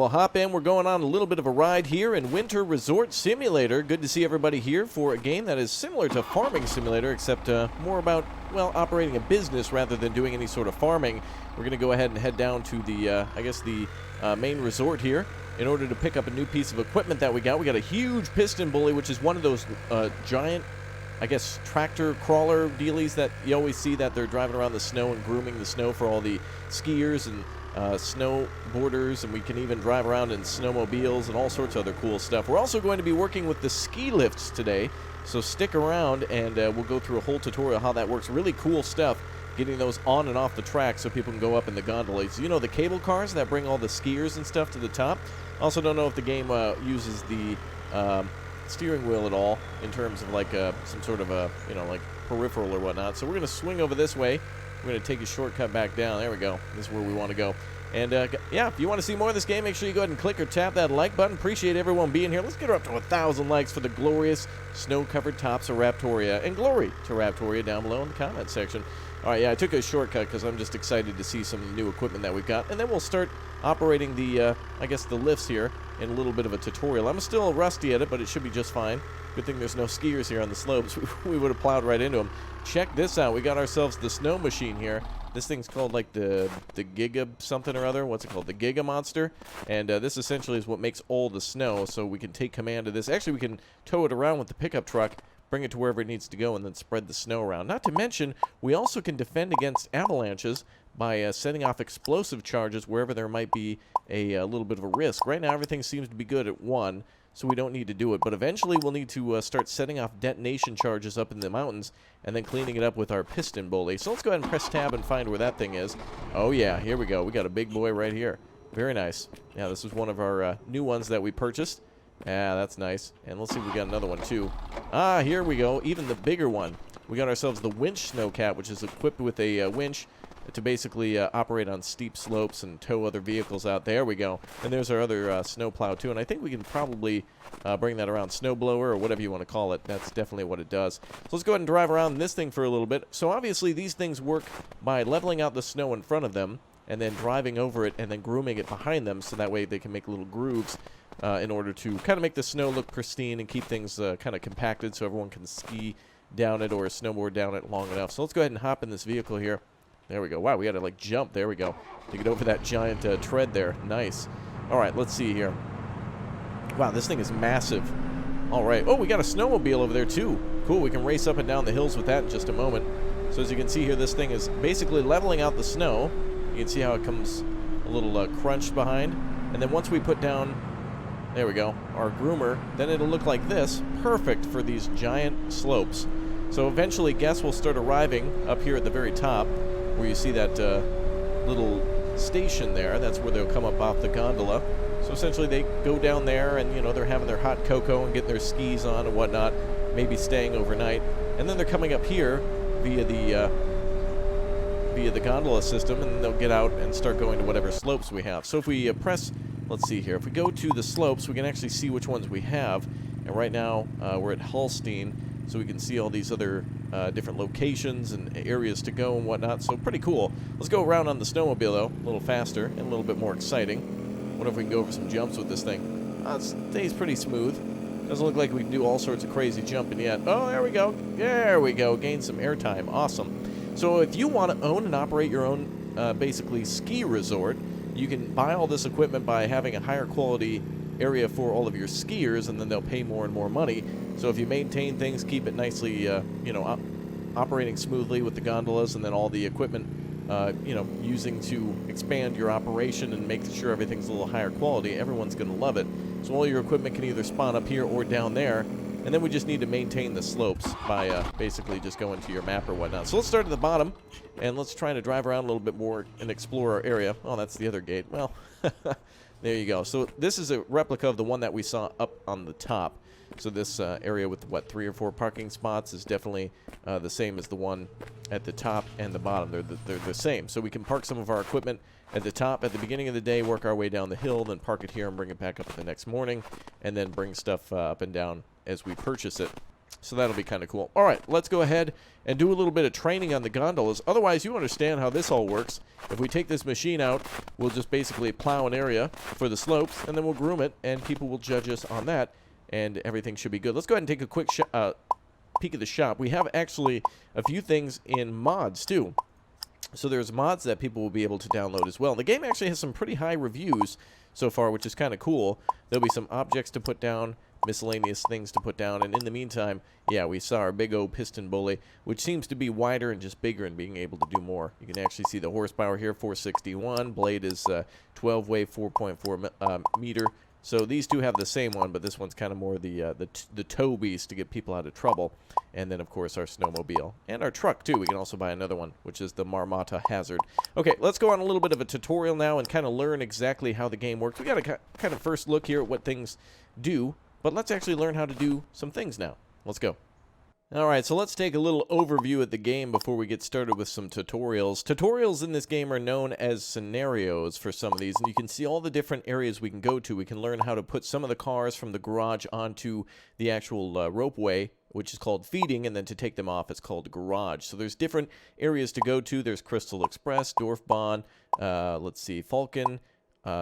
well, hop in. We're going on a little bit of a ride here in Winter Resort Simulator. Good to see everybody here for a game that is similar to Farming Simulator, except more about, well, operating a business rather than doing any sort of farming. We're going to go ahead and head down to the, I guess, the main resort here in order to pick up a new piece of equipment that we got. We got a huge piston bully, which is one of those giant, I guess, tractor crawler dealies that you always see that they're driving around the snow and grooming the snow for all the skiers and snowboarders, and we can even drive around in snowmobiles and all sorts of other cool stuff. We're also going to be working with the ski lifts today, so stick around and we'll go through a whole tutorial how that works. Really cool stuff, getting those on and off the track so people can go up in the gondolas. You know, the cable cars that bring all the skiers and stuff to the top? Also don't know if the game uses the steering wheel at all in terms of like some sort of a, you know, like peripheral or whatnot. So we're going to swing over this way. We're going to take a shortcut back down. There we go. This is where we want to go. And, yeah, if you want to see more of this game, make sure you go ahead and click or tap that like button. Appreciate everyone being here. Let's get her up to 1,000 likes for the glorious snow-covered tops of Raptoria. And glory to Raptoria down below in the comment section. All right, yeah, I took a shortcut because I'm just excited to see some new equipment that we've got. And then we'll start operating the, I guess, the lifts here in a little bit of a tutorial. I'm still rusty at it, but it should be just fine. Good thing there's no skiers here on the slopes. We would have plowed right into them. Check this out. We got ourselves the snow machine here. This thing's called like the Giga something or other. What's it called? The Giga Monster. And this essentially is what makes all the snow, so we can take command of this. Actually, we can tow it around with the pickup truck, bring it to wherever it needs to go, and then spread the snow around. Not to mention, we also can defend against avalanches by setting off explosive charges wherever there might be a little bit of a risk. Right now, everything seems to be good at 1, so we don't need to do it. But eventually, we'll need to start setting off detonation charges up in the mountains and then cleaning it up with our piston bully. So let's go ahead and press tab and find where that thing is. Oh, yeah, here we go. We got a big boy right here. Very nice. Yeah, this is one of our new ones that we purchased. Yeah, that's nice. And let's see if we got another one, too. Ah, here we go. Even the bigger one. We got ourselves the Winch Snowcat, which is equipped with a winch to basically operate on steep slopes and tow other vehicles out. There we go. And there's our other snowplow, too. And I think we can probably bring that around, snowblower or whatever you want to call it. That's definitely what it does. So let's go ahead and drive around this thing for a little bit. So obviously these things work by leveling out the snow in front of them and then driving over it and then grooming it behind them, so that way they can make little grooves in order to kind of make the snow look pristine and keep things kind of compacted so everyone can ski down it or snowboard down it long enough. So let's go ahead and hop in this vehicle here. There we go. Wow, we got to like jump. There we go. To get over that giant tread there. Nice. All right, let's see here. Wow, this thing is massive. All right. Oh, we got a snowmobile over there too. Cool. We can race up and down the hills with that in just a moment. So as you can see here, this thing is basically leveling out the snow. You can see how it comes a little crunched behind. And then once we put down, there we go, our groomer, then it'll look like this. Perfect for these giant slopes. So eventually guests will start arriving up here at the very top, where you see that little station there. That's where they'll come up off the gondola. So essentially they go down there and, you know, they're having their hot cocoa and getting their skis on and whatnot, maybe staying overnight. And then they're coming up here via the gondola system, and they'll get out and start going to whatever slopes we have. So if we press, let's see here, if we go to the slopes, we can actually see which ones we have. And right now we're at Holstein, so we can see all these other different locations and areas to go and whatnot. So pretty cool. Let's go around on the snowmobile, though, a little faster and a little bit more exciting. Wonder if we can go over some jumps with this thing. It stays pretty smooth. Doesn't look like we can do all sorts of crazy jumping yet. Oh, there we go. There we go. Gain some airtime. Awesome. So if you want to own and operate your own, basically, ski resort, you can buy all this equipment by having a higher quality area for all of your skiers, and then they'll pay more and more money. So if you maintain things, keep it nicely, you know, operating smoothly with the gondolas, and then all the equipment, you know, using to expand your operation and make sure everything's a little higher quality, everyone's going to love it. So all your equipment can either spawn up here or down there, and then we just need to maintain the slopes by basically just going to your map or whatnot. So let's start at the bottom, and let's try to drive around a little bit more and explore our area. Oh, that's the other gate. Well, there you go. So this is a replica of the one that we saw up on the top. So this area with, what, 3 or 4 parking spots is definitely the same as the one at the top and the bottom. They're the same. So we can park some of our equipment at the top at the beginning of the day, work our way down the hill, then park it here and bring it back up the next morning, and then bring stuff up and down as we purchase it. So that'll be kind of cool. All right, let's go ahead and do a little bit of training on the gondolas. Otherwise, you understand how this all works. If we take this machine out, we'll just basically plow an area for the slopes, and then we'll groom it, and people will judge us on that, and everything should be good. Let's go ahead and take a quick peek at the shop. We have actually a few things in mods, too. So there's mods that people will be able to download as well. The game actually has some pretty high reviews so far, which is kind of cool. There'll be some objects to put down, miscellaneous things to put down, and in the meantime, yeah, we saw our big old piston bully, which seems to be wider and just bigger and being able to do more. You can actually see the horsepower here, 461. Blade is 12-way, 4.4 meter. So these two have the same one, but this one's kind of more the tow beast to get people out of trouble. And then, of course, our snowmobile. And our truck, too. We can also buy another one, which is the Marmotta Hazard. Okay, let's go on a little bit of a tutorial now and kind of learn exactly how the game works. We got to kind of first look here at what things do, but let's actually learn how to do some things now. Let's go. Alright, so let's take a little overview at the game before we get started with some tutorials. Tutorials in this game are known as scenarios for some of these, and you can see all the different areas we can go to. We can learn how to put some of the cars from the garage onto the actual ropeway, which is called feeding, and then to take them off, it's called garage. So there's different areas to go to. There's Crystal Express, Dorfbahn, let's see, Falcon,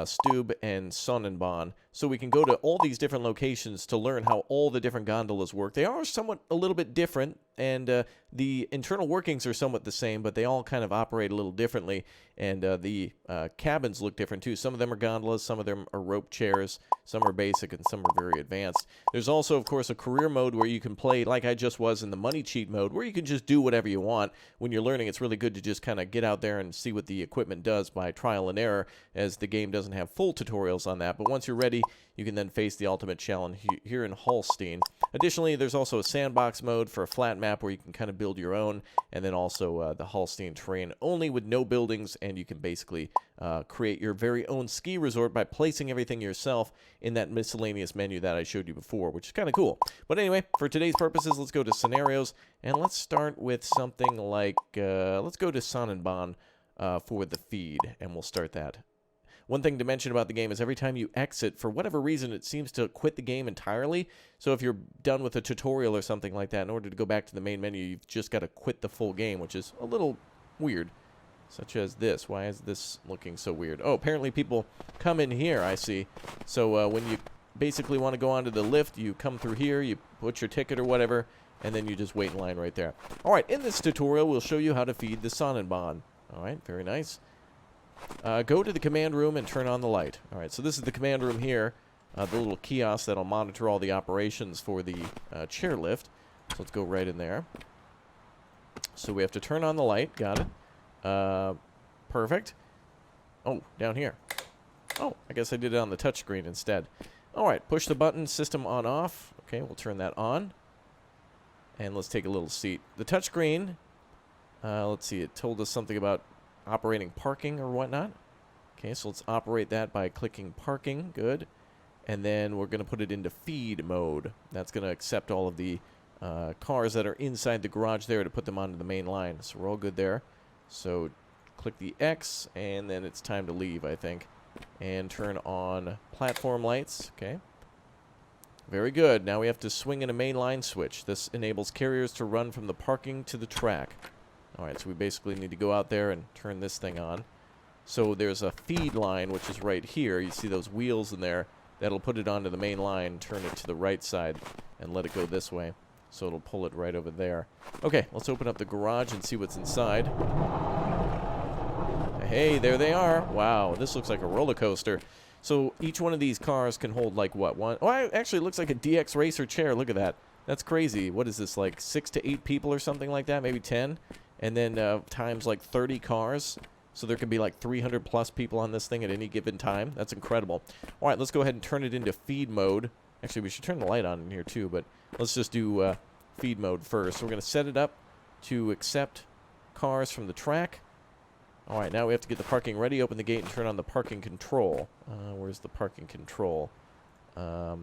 Stube, and Sonnenbahn. So we can go to all these different locations to learn how all the different gondolas work. They are somewhat a little bit different, and the internal workings are somewhat the same, but they all kind of operate a little differently, and the cabins look different too. Some of them are gondolas, some of them are rope chairs, some are basic, and some are very advanced. There's also, of course, a career mode where you can play like I just was in the money cheat mode, where you can just do whatever you want. When you're learning, it's really good to just kind of get out there and see what the equipment does by trial and error, as the game doesn't have full tutorials on that. But once you're ready, you can then face the ultimate challenge here in Holstein. Additionally, there's also a sandbox mode for a flat map where you can kind of build your own, and then also the Holstein terrain only with no buildings, and you can basically create your very own ski resort by placing everything yourself in that miscellaneous menu that I showed you before, which is kind of cool. But anyway, for today's purposes, let's go to scenarios, and let's start with something like, let's go to Sonnenbahn for the feed, and we'll start that. One thing to mention about the game is every time you exit, for whatever reason, it seems to quit the game entirely. So if you're done with a tutorial or something like that, in order to go back to the main menu, you've just got to quit the full game, which is a little weird. Such as this. Why is this looking so weird? Oh, apparently people come in here, I see. So when you basically want to go onto the lift, you come through here, you put your ticket or whatever, and then you just wait in line right there. All right, in this tutorial, we'll show you how to feed the Sonnenbahn. All right, very nice. Go to the command room and turn on the light. All right, so this is the command room here, the little kiosk that'll monitor all the operations for the chairlift. So let's go right in there. So we have to turn on the light. Got it. Perfect. Oh, down here. Oh, I guess I did it on the touchscreen instead. All right, push the button, system on off. Okay, we'll turn that on. And let's take a little seat. The touchscreen, let's see, it told us something about operating parking or whatnot. Okay, so let's operate that by clicking parking. Good. And then we're going to put it into feed mode. That's going to accept all of the cars that are inside the garage there to put them onto the main line. So we're all good there. So click the X, and then it's time to leave, I think. And turn on platform lights. Okay. Very good. Now we have to swing in a mainline switch. This enables carriers to run from the parking to the track. Alright, so we basically need to go out there and turn this thing on. So there's a feed line, which is right here. You see those wheels in there. That'll put it onto the main line, turn it to the right side, and let it go this way. So it'll pull it right over there. Okay, let's open up the garage and see what's inside. Hey, there they are. Wow, this looks like a roller coaster. So each one of these cars can hold like what? One? Oh, actually it looks like a DX Racer chair. Look at that. That's crazy. What is this, like 6 to 8 people or something like that? Maybe 10? And then times like 30 cars. So there could be like 300 plus people on this thing at any given time. That's incredible. All right, let's go ahead and turn it into feed mode. Actually, we should turn the light on in here too, but let's just do feed mode first. So we're going to set it up to accept cars from the track. All right, now we have to get the parking ready, open the gate, and turn on the parking control. Where's the parking control? Must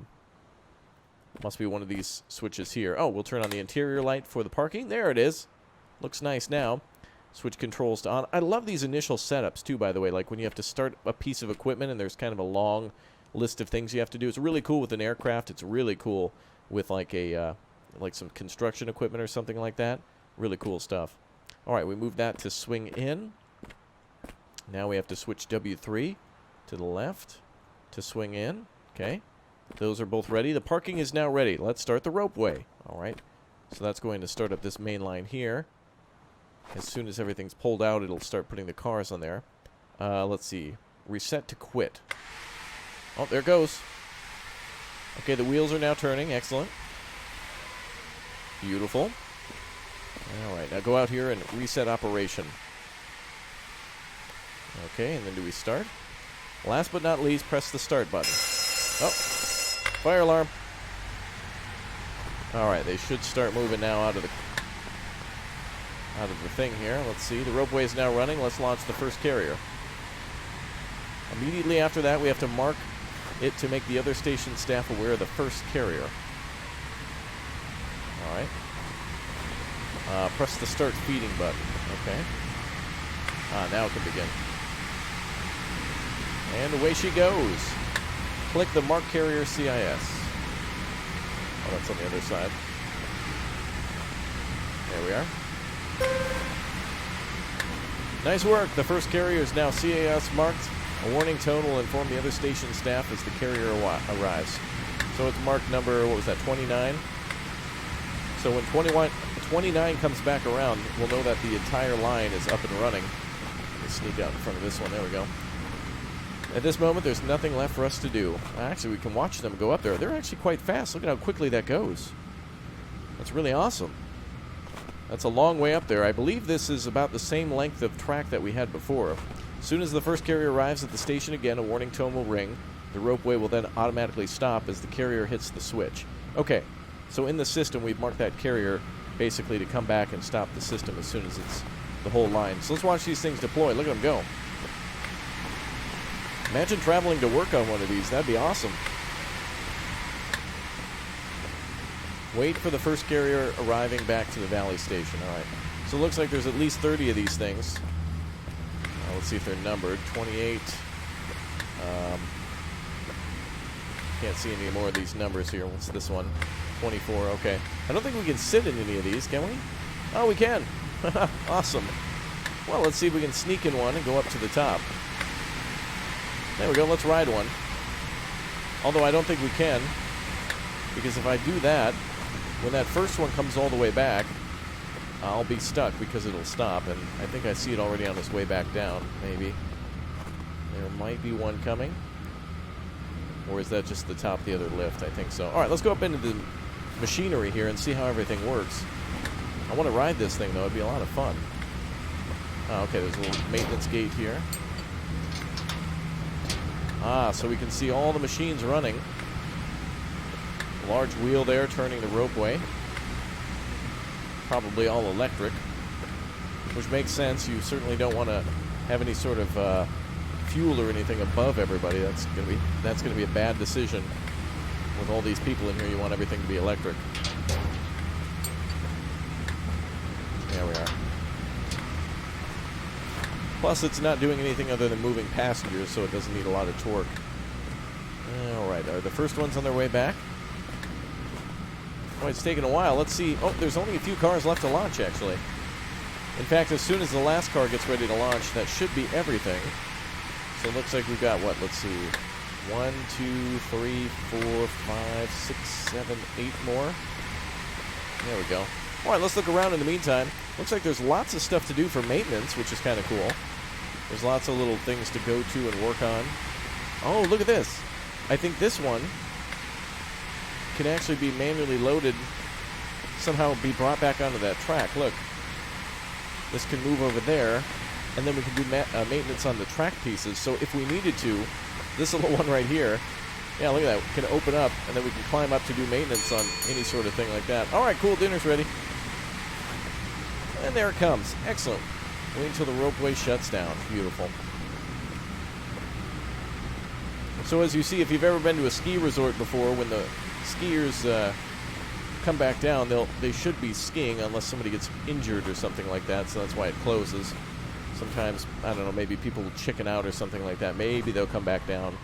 be one of these switches here. Oh, we'll turn on the interior light for the parking. There it is. Looks nice now. Switch controls to on. I love these initial setups, too, by the way. Like when you have to start a piece of equipment and there's kind of a long list of things you have to do. It's really cool with an aircraft. It's really cool with like a like some construction equipment or something like that. Really cool stuff. All right, we moved that to swing in. Now we have to switch W3 to the left to swing in. Okay, those are both ready. The parking is now ready. Let's start the ropeway. All right, so that's going to start up this main line here. As soon as everything's pulled out, it'll start putting the cars on there. Let's see. Reset to quit. Oh, there it goes. Okay, the wheels are now turning. Excellent. Beautiful. All right, now go out here and reset operation. Okay, and then do we start? Last but not least, press the start button. Oh, fire alarm. All right, they should start moving now out of the thing here. Let's see. The ropeway is now running. Let's launch the first carrier. Immediately after that, we have to mark it to make the other station staff aware of the first carrier. All right. Press the start feeding button. Okay. Now it can begin. And away she goes. Click the Mark Carrier CIS. Oh, that's on the other side. There we are. Nice work. The first carrier is now CIS marked. A warning tone will inform the other station staff as the carrier arrives. So it's marked number, what was that, 29? So when 29 comes back around, we'll know that the entire line is up and running. Let's sneak out in front of this one. There we go. At this moment, there's nothing left for us to do. Actually, we can watch them go up there. They're actually quite fast. Look at how quickly that goes. That's really awesome. That's a long way up there. I believe this is about the same length of track that we had before. As soon as the first carrier arrives at the station again, a warning tone will ring. The ropeway will then automatically stop as the carrier hits the switch. Okay, so in the system, we've marked that carrier basically to come back and stop the system as soon as it's the whole line. So let's watch these things deploy. Look at them go. Imagine traveling to work on one of these. That'd be awesome. Wait for the first carrier arriving back to the Valley Station. All right. So it looks like there's at least 30 of these things. Let's see if they're numbered. 28. Can't see any more of these numbers here. What's this one? 24. Okay. I don't think we can sit in any of these, can we? Oh, we can. Awesome. Well, let's see if we can sneak in one and go up to the top. There we go. Let's ride one. Although I don't think we can, because if I do that, when that first one comes all the way back, I'll be stuck because it'll stop, and I think I see it already on its way back down, maybe. There might be one coming. Or is that just the top of the other lift? I think so. All right, let's go up into the machinery here and see how everything works. I want to ride this thing, though. It'd be a lot of fun. Okay, there's a little maintenance gate here. So we can see all the machines running. Large wheel there turning the ropeway. Probably all electric, which makes sense. You certainly don't want to have any sort of fuel or anything above everybody. That's gonna be a bad decision. With all these people in here, you want everything to be electric. There we are. Plus, it's not doing anything other than moving passengers, so it doesn't need a lot of torque. All right, are the first ones on their way back? Oh, it's taking a while. Let's see. Oh, there's only a few cars left to launch, actually. In fact, as soon as the last car gets ready to launch, that should be everything. So it looks like we've got, what? Let's see. 1, 2, 3, 4, 5, 6, 7, 8 more. There we go. All right, let's look around in the meantime. Looks like there's lots of stuff to do for maintenance, which is kind of cool. There's lots of little things to go to and work on. Oh, look at this. I think this one can actually be manually loaded, somehow be brought back onto that track. Look. This can move over there, and then we can do maintenance on the track pieces. So if we needed to, this little one right here, yeah, look at that, can open up, and then we can climb up to do maintenance on any sort of thing like that. All right, cool, dinner's ready. And there it comes. Excellent. Wait until the ropeway shuts down. Beautiful. So as you see, if you've ever been to a ski resort before, when the skiers come back down, they should be skiing unless somebody gets injured or something like that, so that's why it closes. Sometimes, I don't know, maybe people chicken out or something like that. Maybe they'll come back down,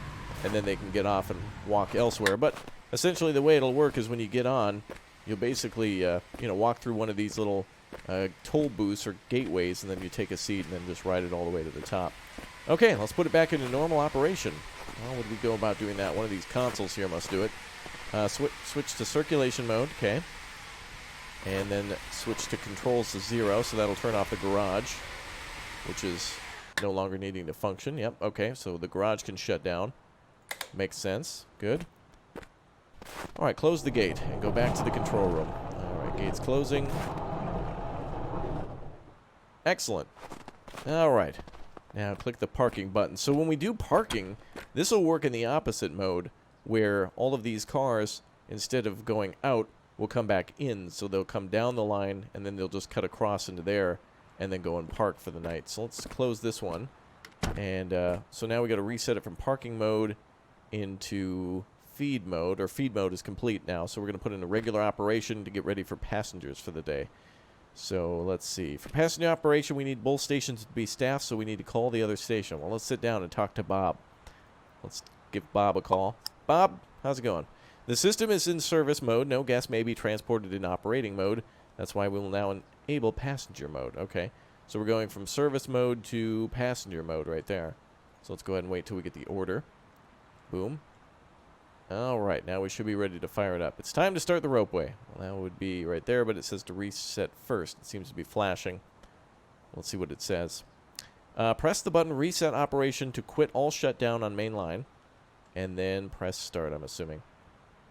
and then they can get off and walk elsewhere. But essentially the way it'll work is when you get on, you'll basically, walk through one of these little toll booths or gateways, and then you take a seat and then just ride it all the way to the top. Okay, let's put it back into normal operation. How would we go about doing that? One of these consoles here must do it. Switch to circulation mode, okay. And then switch to controls to 0, so that'll turn off the garage, which is no longer needing to function. Yep, okay, so the garage can shut down. Makes sense. Good. Alright, close the gate and go back to the control room. Alright, gate's closing. Excellent. Alright. Now click the parking button. So when we do parking, this will work in the opposite mode, where all of these cars, instead of going out, will come back in. So they'll come down the line, and then they'll just cut across into there, and then go and park for the night. So let's close this one. And so now we got to reset it from parking mode into feed mode, or feed mode is complete now. So we're going to put in a regular operation to get ready for passengers for the day. So let's see. For passenger operation, we need both stations to be staffed, so we need to call the other station. Well, let's sit down and talk to Bob. Let's give Bob a call. Bob, how's it going? The system is in service mode. No guests may be transported in operating mode. That's why we will now enable passenger mode. Okay. So we're going from service mode to passenger mode right there. So let's go ahead and wait till we get the order. Boom. Alright, now we should be ready to fire it up. It's time to start the Ropeway. Well, that would be right there, but it says to reset first. It seems to be flashing. Let's see what it says. Press the button reset operation to quit all shutdown on mainline. And then press start, I'm assuming.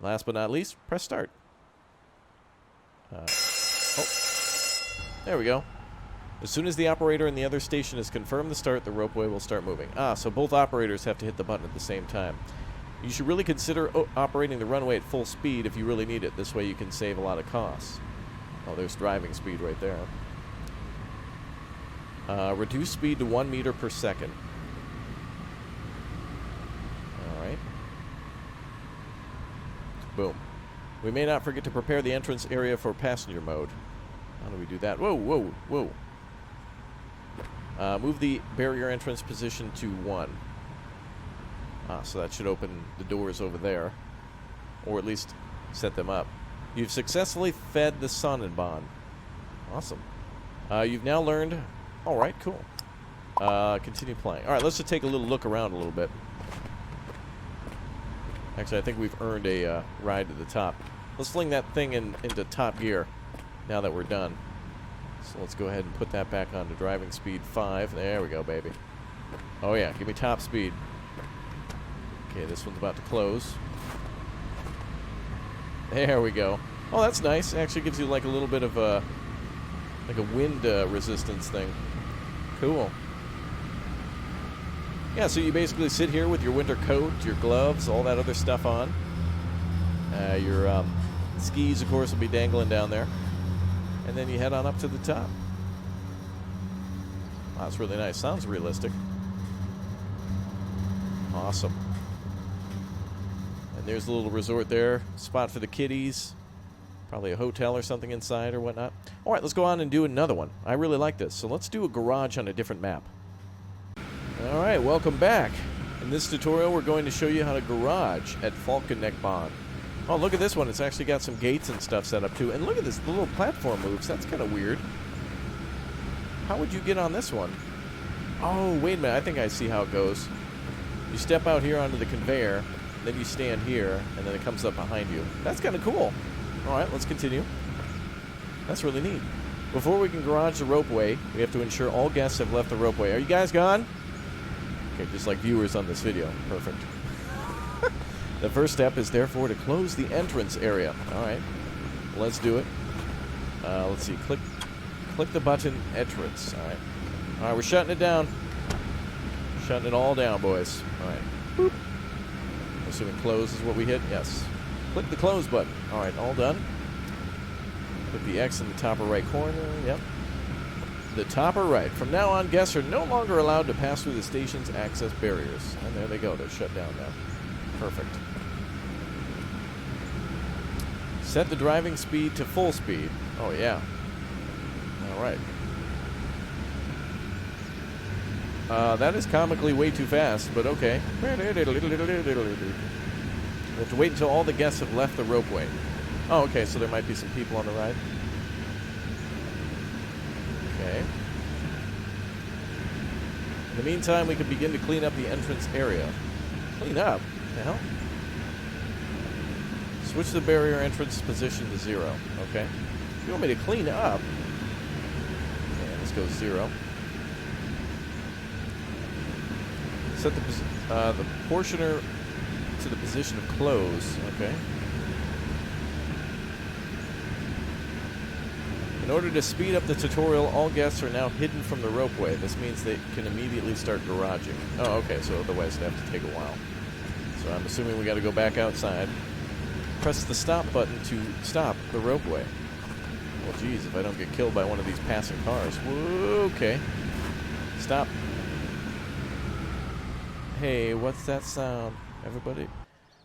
Last but not least, press start. There we go. As soon as the operator in the other station has confirmed the start, the Ropeway will start moving. So both operators have to hit the button at the same time. You should really consider operating the runway at full speed if you really need it. This way you can save a lot of costs. Oh, there's driving speed right there. Reduce speed to 1 meter per second. Alright. Boom. We may not forget to prepare the entrance area for passenger mode. How do we do that? Whoa, whoa, whoa. Move the barrier entrance position to 1. So that should open the doors over there. Or at least set them up. You've successfully fed the Sonnenbahn. Awesome. You've now learned... Alright, cool. Continue playing. Alright, let's just take a little look around a little bit. Actually, I think we've earned a ride to the top. Let's fling that thing into top gear now that we're done. So let's go ahead and put that back onto driving speed 5. There we go, baby. Oh yeah, give me top speed. Okay, this one's about to close. There we go. Oh, that's nice. It actually gives you like a little bit of a wind resistance thing. Cool. Yeah, so you basically sit here with your winter coat, your gloves, all that other stuff on. Your skis, of course, will be dangling down there. And then you head on up to the top. Wow, that's really nice. Sounds realistic. Awesome. And there's a little resort there. Spot for the kiddies. Probably a hotel or something inside or whatnot. All right, let's go on and do another one. I really like this. So let's do a garage on a different map. All right, welcome back. In this tutorial, we're going to show you how to garage at Falkenneckbahn. Oh, look at this one. It's actually got some gates and stuff set up, too. And look at this. The little platform moves. That's kind of weird. How would you get on this one? Oh, wait a minute. I think I see how it goes. You step out here onto the conveyor, then you stand here, and then it comes up behind you. That's kind of cool. All right, let's continue. That's really neat. Before we can garage the Ropeway, we have to ensure all guests have left the Ropeway. Are you guys gone? Okay, just like viewers on this video. Perfect. The first step is therefore to close the entrance area. All right, let's do it. Let's see. Click the button entrance. All right, we're shutting it down. Shutting it all down, boys. All right. Boop. Assuming close is what we hit. Yes. Click the close button. All right, all done. Click the X in the top right corner. Yep. The top right. From now on, guests are no longer allowed to pass through the station's access barriers. And there they go. They're shut down now. Perfect. Set the driving speed to full speed. Oh, yeah. All right. That is comically way too fast, but okay. We have to wait until all the guests have left the Ropeway. Oh, okay, so there might be some people on the ride. Okay. In the meantime, we can begin to clean up the entrance area. Clean up? What the hell? Switch the barrier entrance position to 0. Okay. If you want me to clean up... Okay, let's go 0. Set the portioner to the position of close. Okay. In order to speed up the tutorial, all guests are now hidden from the ropeway. This means they can immediately start garaging. Oh, okay, so otherwise it'd have to take a while. So I'm assuming we got to go back outside. Press the stop button to stop the ropeway. Well, geez, if I don't get killed by one of these passing cars. Whoa, okay. Stop. Hey, what's that sound? Everybody?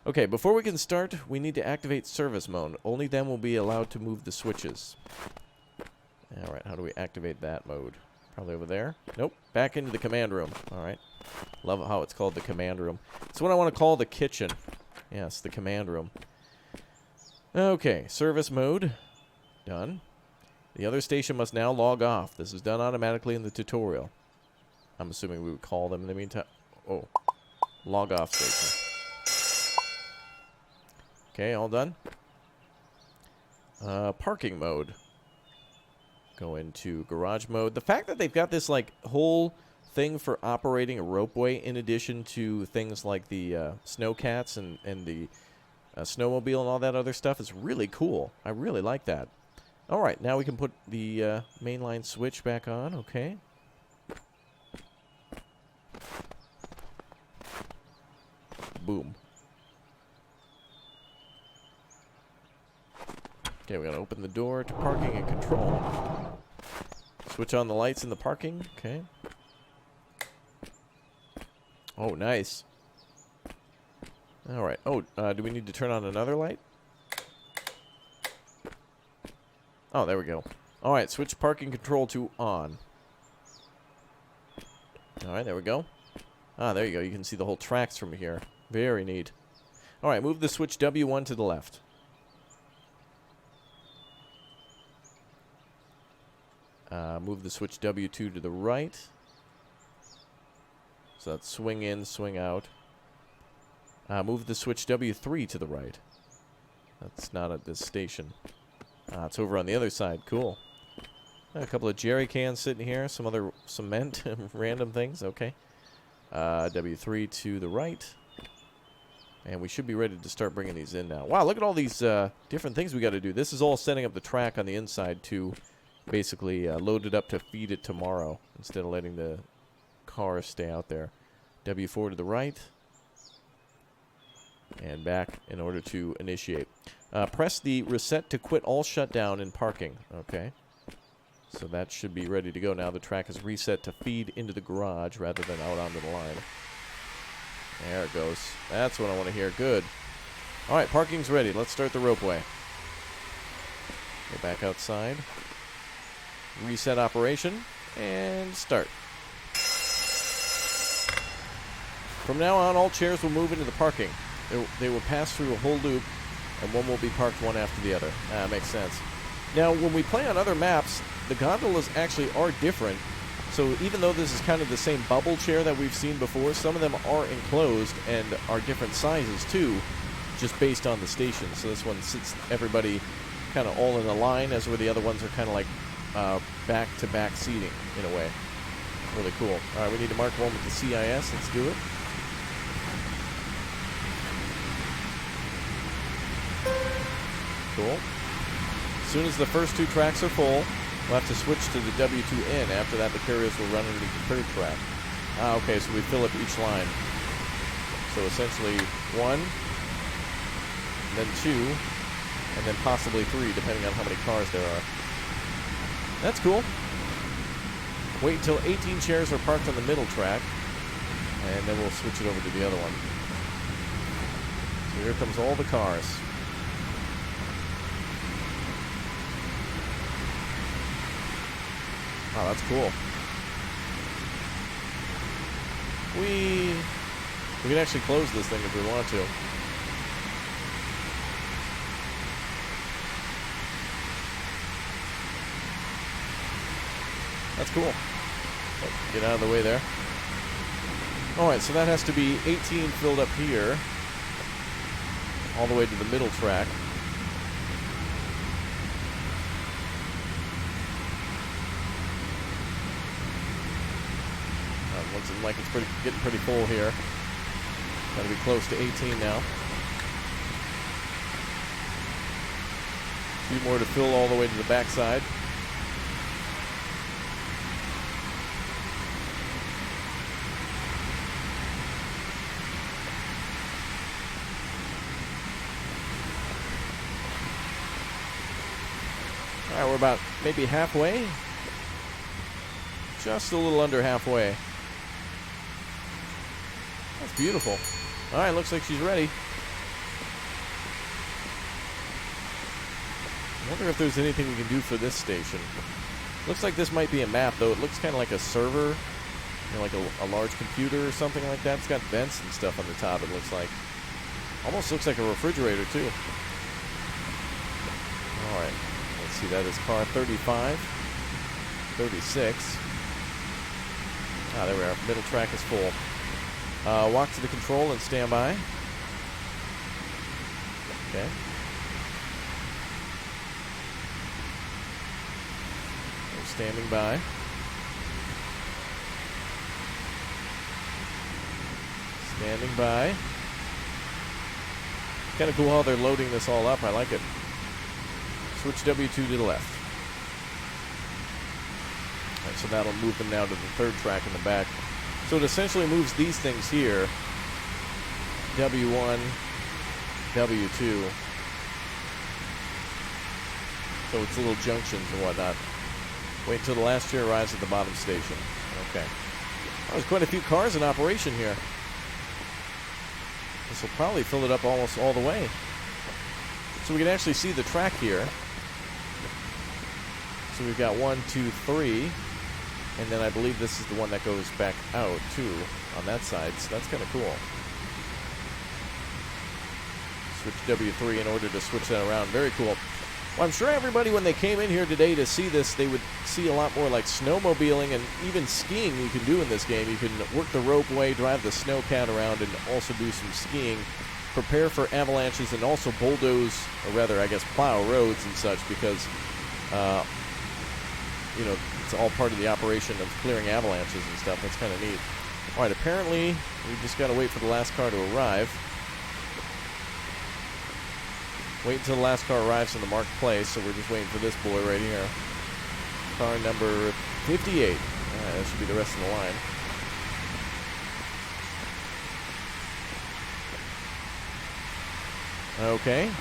Okay, before we can start, we need to activate service mode. Only then will be allowed to move the switches. Alright, how do we activate that mode? Probably over there? Nope. Back into the command room. Alright. Love how it's called the command room. It's what I want to call the kitchen. Yes, the command room. Okay, service mode. Done. The other station must now log off. This is done automatically in the tutorial. I'm assuming we would call them in the meantime. Oh. Log off station. Okay, all done. Parking mode. Go into garage mode. The fact that they've got this like whole thing for operating a ropeway in addition to things like the Snowcats and the snowmobile and all that other stuff is really cool. I really like that. Alright, now we can put the mainline switch back on. Okay. Boom. Okay, we gotta open the door to parking and control. Switch on the lights in the parking. Okay. Oh, nice. Alright. Oh, do we need to turn on another light? Oh, there we go. Alright, switch parking control to on. Alright, there we go. Ah, there you go. You can see the whole tracks from here. Very neat. Alright, move the switch W1 to the left. Move the switch W2 to the right. So that's swing in, swing out. Move the switch W3 to the right. That's not at this station. It's over on the other side. Cool. A couple of jerry cans sitting here. Some other cement, random things. Okay. W3 to the right. And we should be ready to start bringing these in now. Wow, look at all these different things we got to do. This is all setting up the track on the inside to basically load it up to feed it tomorrow instead of letting the cars stay out there. W4 to the right. And back in order to initiate. Press the reset to quit all shutdown in parking. Okay. So that should be ready to go now. The track is reset to feed into the garage rather than out onto the line. There it goes. That's what I want to hear. Good. Alright, parking's ready. Let's start the ropeway. Go back outside. Reset operation. And start. From now on, all chairs will move into the parking. They will pass through a whole loop, and one will be parked one after the other. Makes sense. Now, when we play on other maps, the gondolas actually are different. So even though this is kind of the same bubble chair that we've seen before, some of them are enclosed and are different sizes too, just based on the station. So this one sits everybody kind of all in a line, as where the other ones are kind of like back-to-back seating in a way. Really cool. All right, we need to mark one with the CIS. Let's do it. Cool. As soon as the first two tracks are full, we'll have to switch to the W2N. After that, the carriers will run into the third track. Okay, so we fill up each line. So essentially 1, then 2, and then possibly 3, depending on how many cars there are. That's cool. Wait until 18 chairs are parked on the middle track, and then we'll switch it over to the other one. So here comes all the cars. Wow, that's cool. We can actually close this thing if we want to. That's cool. Get out of the way there. Alright, so that has to be 18 filled up here. All the way to the middle track. Looks like it's getting pretty full here. Got to be close to 18 now. 2 more to fill all the way to the backside. All right, we're about maybe halfway. Just a little under halfway. That's beautiful. All right, looks like she's ready. I wonder if there's anything we can do for this station. Looks like this might be a map, though. It looks kind of like a server, you know, like a large computer or something like that. It's got vents and stuff on the top, it looks like. Almost looks like a refrigerator, too. All right. Let's see, that is car 35. 36. Ah, there we are. Middle track is full. Walk to the control and stand by. Okay. We're standing by. Standing by. Kind of cool how they're loading this all up. I like it. Switch W2 to the left. All right, so that'll move them now to the third track in the back. So it essentially moves these things here. W1, W2. So it's little junctions and whatnot. Wait until the last train arrives at the bottom station. Okay. Well, there's quite a few cars in operation here. This will probably fill it up almost all the way. So we can actually see the track here. So we've got 1, 2, 3. And then I believe this is the one that goes back out, too, on that side. So that's kind of cool. Switch W3 in order to switch that around. Very cool. Well, I'm sure everybody, when they came in here today to see this, they would see a lot more like snowmobiling and even skiing you can do in this game. You can work the Ropeway, drive the Snowcat around, and also do some skiing. Prepare for avalanches and also bulldoze, or rather, I guess, plow roads and such because, you know, it's all part of the operation of clearing avalanches and stuff. That's kind of neat. All right, apparently, we just got to wait for the last car to arrive. Wait until the last car arrives in the marked place, so we're just waiting for this boy right here. Car number 58. All right, that should be the rest of the line. Okay.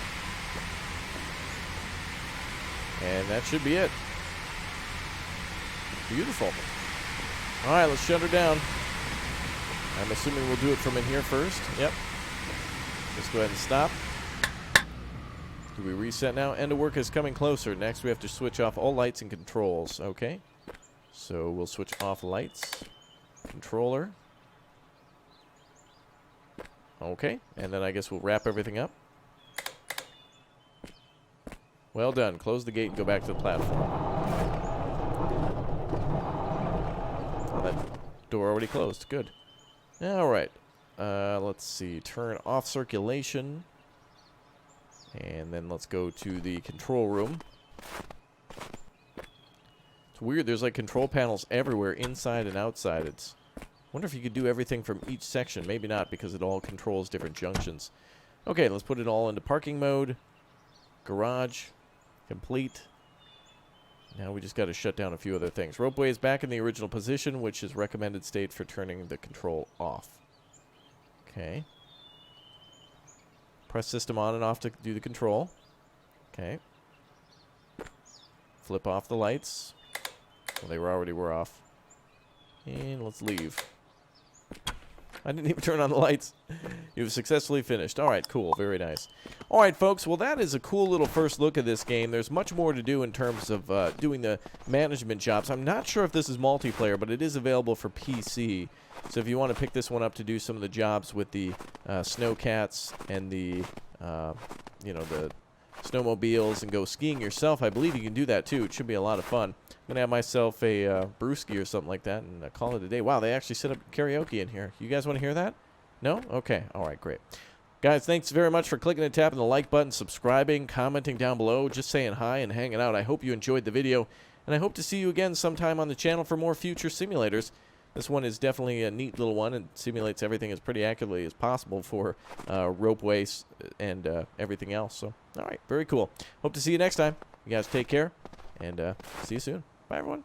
And that should be it. Beautiful. All right, let's shut her down. I'm assuming we'll do it from in here first. Yep. Just go ahead and stop. Do we reset now? End of work is coming closer. Next, we have to switch off all lights and controls. Okay. So we'll switch off lights. Controller. Okay. And then I guess we'll wrap everything up. Well done. Close the gate and go back to the platform. Oh, that door already closed. Good. All right. Let's see. Turn off circulation. And then let's go to the control room. It's weird. There's like control panels everywhere, inside and outside. It's. Wonder if you could do everything from each section. Maybe not, because it all controls different junctions. Okay, let's put it all into parking mode. Garage. Complete. Now we just got to shut down a few other things. Ropeway is back in the original position, which is recommended state for turning the control off. Okay. Press system on and off to do the control. Okay. Flip off the lights. Well, they already were off. And let's leave. I didn't even turn on the lights. You've successfully finished. All right, cool. Very nice. All right, folks. Well, that is a cool little first look at this game. There's much more to do in terms of doing the management jobs. I'm not sure if this is multiplayer, but it is available for PC. So if you want to pick this one up to do some of the jobs with the Snowcats and the, you know, the snowmobiles and go skiing yourself, I believe you can do that too. It should be a lot of fun. I'm going to have myself a brewski or something like that and call it a day. Wow, they actually set up karaoke in here. You guys want to hear that? No? Okay. All right, great. Guys, thanks very much for clicking and tapping the like button, subscribing, commenting down below, just saying hi and hanging out. I hope you enjoyed the video, and I hope to see you again sometime on the channel for more future simulators. This one is definitely a neat little one and simulates everything as pretty accurately as possible for ropeways and everything else. So, all right, very cool. Hope to see you next time. You guys take care, and see you soon. Bye, everyone.